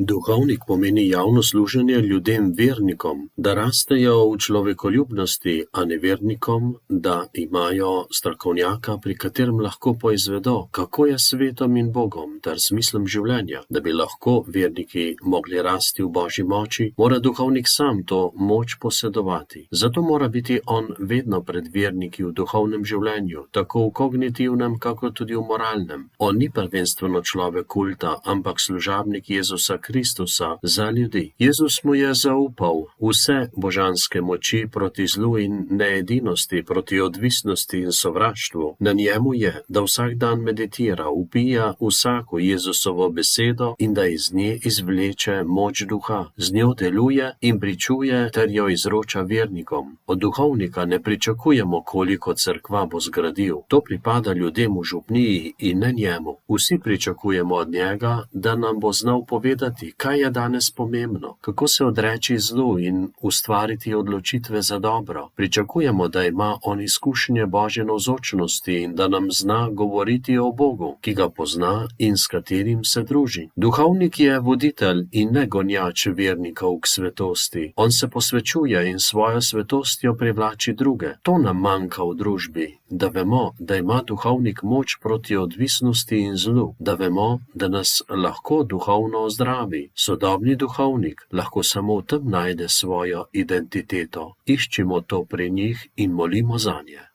Duhovnik pomeni javno služenje ljudem vernikom, da rastejo v človekoljubnosti, a ne vernikom, da imajo strokovnjaka, pri katerem lahko poizvedo, kako je s svetom in Bogom ter smislom življenja. Da bi lahko verniki mogli rasti v Božji moči, mora duhovnik sam to moč posedovati. Zato mora biti on vedno pred verniki v duhovnem življenju, tako v kognitivnem, kako tudi v moralnem. On ni prvenstveno človek kulta, ampak služabnik Jezusa Kristusa za ljudi. Jezus mu je zaupal vse božanske moči proti zlu in needinosti, proti odvisnosti in sovraštvu. Na njemu je, da vsak dan meditira, vpija vsako Jezusovo besedo in da iz nje izvleče moč duha. Z njo deluje in pričuje ter jo izroča vernikom. Od duhovnika ne pričakujemo, koliko cerkva bo zgradil. To pripada ljudem v župniji in ne njemu. Vsi pričakujemo od njega, da nam bo znal povedati, kaj je danes pomembno, kako se odreči zlu in ustvariti odločitve za dobro. Pričakujemo, da ima on izkušnje Božje navzočnosti in da nam zna govoriti o Bogu, ki ga pozna in s katerim se druži. Duhovnik je voditelj in ne gonjač vernikov k svetosti. On se posvečuje in svojo svetostjo privlači druge. To nam manjka v družbi, da vemo, da ima duhovnik moč proti odvisnosti in zlu, da vemo, da nas lahko duhovno ozdravi. Sodobni duhovnik lahko samo v tem najde svojo identiteto. Iščimo to pri njih in molimo zanje.